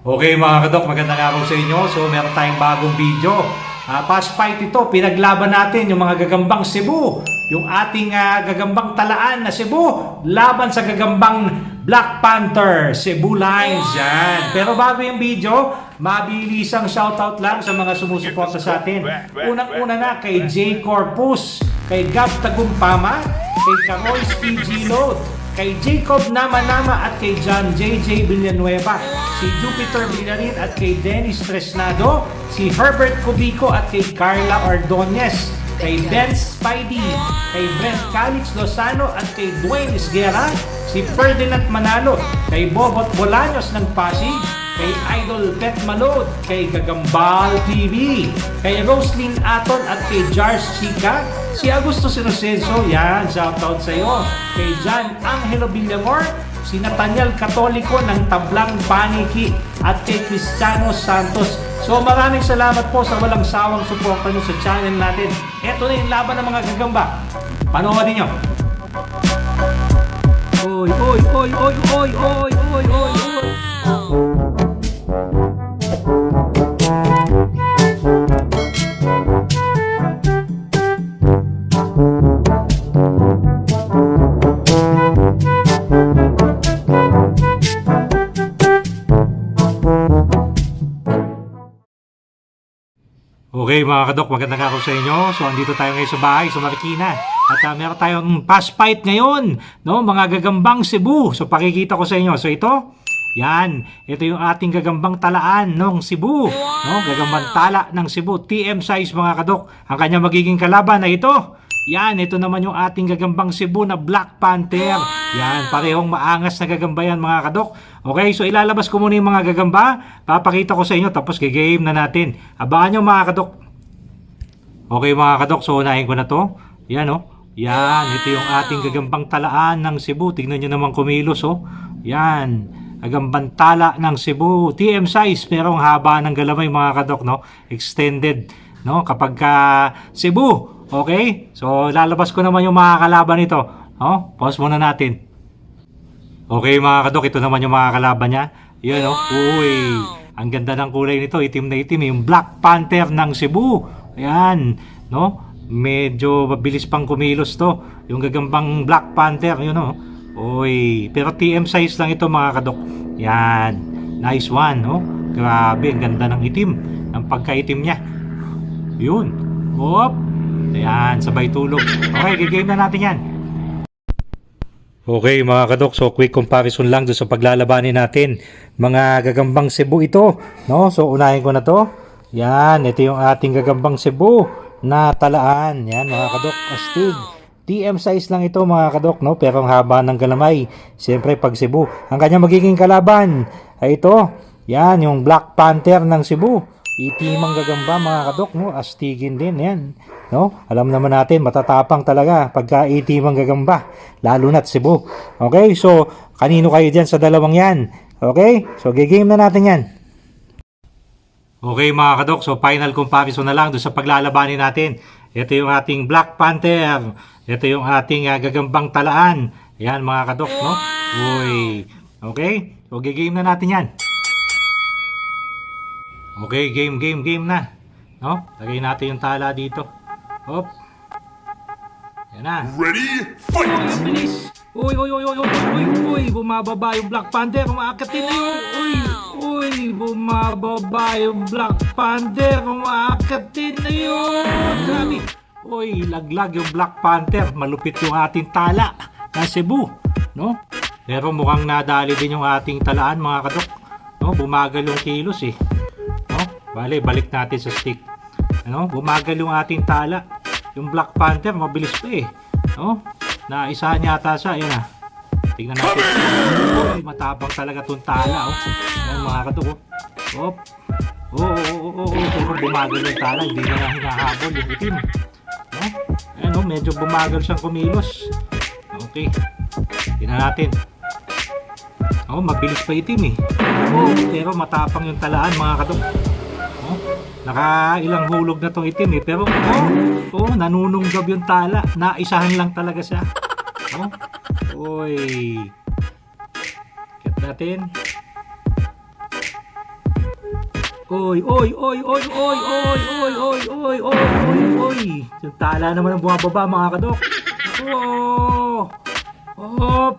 Okay mga kadok, magandang araw sa inyo. So meron tayong bagong video. Past fight ito, pinaglaban natin yung mga gagambang Cebu. Yung ating gagambang talaan na Cebu laban sa gagambang Black Panther, Cebu Lions. Yan. Pero bago yung video, mabilisang shoutout lang sa mga sumusuporta sa atin. Unang-una na kay J. Corpus, kay Gab Tagumpama, kay Caroy's PG Load, kay Jacob Nama-Nama at kay John JJ Villanueva, si Jupiter Villarin at kay Dennis Tresnado, si Herbert Cubico at kay Carla Ordonez, kay Ben Spidey, kay Brent Calix Lozano at kay Dwayne Isguera, si Ferdinand Manalo, kay Bobot Bolaños ng Pasig, kay Idol Pet Malod, kay Gagambal TV, kay Roslyn Aton at kay Jars Chica, si Augusto Sinosenso, yan, shoutout sa iyo, kay John Angelo Villamor, si Nathaniel Katoliko ng Tablang Paniki, at kay Cristiano Santos. So maraming salamat po sa walang sawang suporta nyo sa channel natin. Ito na yung laban ng mga gagamba. Panoorin nyo. Oy, oy, oy, oy, oy, oy, oy, oy, oy. Okay mga kadok, magandang araw sa inyo. So andito tayo ngayon sa bahay, sa Marikina. At meron tayong past fight ngayon, no? Mga gagambang Cebu. So pakikita ko sa inyo. So ito, yan. Ito yung ating gagambang talaan ng Cebu. No? Gagambang tala ng Cebu. TM size mga kadok. Ang kanya magiging kalaban na ito. Yan, ito naman yung ating gagambang Cebu na Black Panther. Yan, parehong maangas na gagamba yan mga kadok. Okay, so ilalabas ko muna yung mga gagamba. Papakita ko sa inyo, tapos gigame na natin. Abangan nyo mga kadok. Okay mga kadok, so unahin ko na to. Yan oh. Yan, ito yung ating gagambang talaan ng Cebu. Tignan nyo naman kumilos oh. Yan, gagambang tala ng Cebu. TM size, merong haba ng galamay mga kadok, no? Extended, no? Kapag Cebu. Okay? So, lalabas ko naman yung mga kalaban nito. Oh, pause muna natin. Okay mga kadok, ito naman yung mga kalaban niya. Yan oh. Uy, ang ganda ng kulay nito. Itim na itim. Yung Black Panther ng Cebu. Ayan. No? Medyo mabilis pang kumilos to. Yung gagambang Black Panther. Yun oh. Uy, pero TM size lang ito mga kadok. Yan. Nice one. No? Grabe, ang ganda ng itim. Ang pagkaitim niya. Yun. Hop. Ayan, sabay tulog. Okay, gigame na natin yan. Okay mga kadok, so quick comparison lang doon sa paglalabanin natin. Mga gagambang Cebu ito, no? So unahin ko na to. Yan, ito yung ating gagambang Cebu na talaan. Yan mga kadok, astig. TM size lang ito mga kadok, no? Pero ang haba ng galamay. Siyempre pag Cebu, ang kanya magiging kalaban ay ito. Yan, yung Black Panther ng Cebu. Itimang gagamba mga kadok, no? Astigin din yan, no? Alam naman natin matatapang talaga pagka itimang gagamba, lalo na't Cebu. Okay, so kanino kayo diyan sa dalawang yan? Okay, so gigame na natin yan. Okay mga kadok, so final comparison na lang doon sa paglalabanin natin. Ito yung ating Black Panther, ito yung ating gagambang talaan. Yan mga kadok, no? Uy, okay, so gigame na natin yan. Okay, game na. No? Lagay natin yung tala dito. Hop. Yan na. Ready? Fight! Ang bilis. Uy, bumababa yung Black Panther. Umaakatin na yun. Uy, bumababa yung Black Panther. Umaakatin na yun. Grabe. Uy, laglag yung Black Panther. Malupit yung ating tala na Cebu. No? Pero mukhang nadali din yung ating talaan mga kadok. No? Bumagal yung kilos eh. Bale, balik natin sa stick. Ano? Bumagal yung ating tala. Yung Black Panther, mabilis pa eh. No? Naisahan yata siya. Ayan ah. Tingnan natin. Uy, matapang talaga itong tala. Oh. Ayan mga kadok. Oh. Pero bumagal yung tala. Hindi na hinahabol yung itim. No? Ayan oh, medyo bumagal siyang kumilos. Okay. Tingnan natin. Oh, mabilis pa itim eh. Oh, pero matapang yung talaan mga kadok. Nakailang hulog na tong itim eh. Pero nanununggab yung tala. Naisahan lang talaga siya. Uy. Get natin. Oy, oy, oy, oy, oy, oy, oy, oy, oy, oy, oy, oy. Yung tala naman ang bumababa mga kadok. Oh! Oh!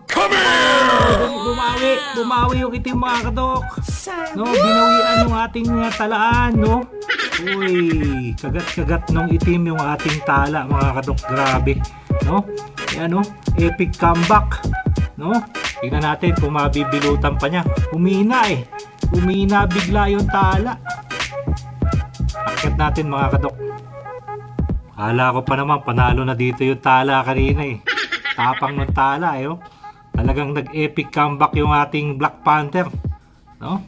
Bumawi yung itim mga kadok. No, binawian yung ating talaan, no? Uy, kagat-kagat nung itim yung ating tala mga kadok. Grabe, no? Yan, no? Epic comeback, no? Tingnan natin kung mabibilutan pa niya. Humina eh. Humina bigla yung tala. Akit natin mga kadok. Hala ko pa naman panalo na dito yung tala kanina eh. Tapang ng tala eh. Oh. Talagang nag-epic comeback yung ating Black Panther. No?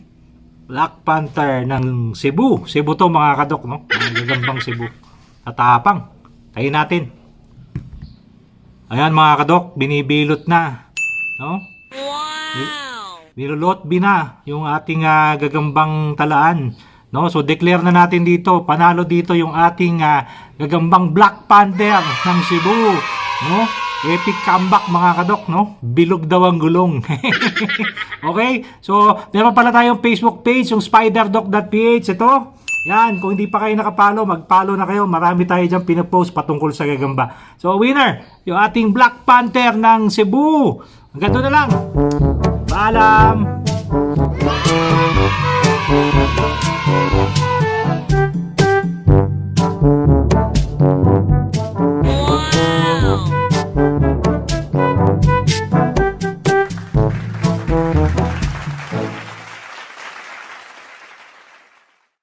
Black Panther ng Cebu. Cebu to mga kadok, no? Ang gagambang Cebu. Tatapang. Tayo natin. Ayan mga kadok, binibilot na. No? Nilolot bina yung ating gagambang talaan. No? So declare na natin dito, panalo dito yung ating gagambang Black Panther ng Cebu. No? Epic comeback mga kadok, no? Bilog daw ang gulong. Okay? So, meron pala tayong Facebook page, yung spiderdoc.ph. Ito. Yan, kung hindi pa kayo nakapalo, magpalo na kayo. Marami tayo dyan pinapost patungkol sa gagamba. So, winner, yung ating Black Panther ng Cebu. Hanggang doon na lang. Paalam!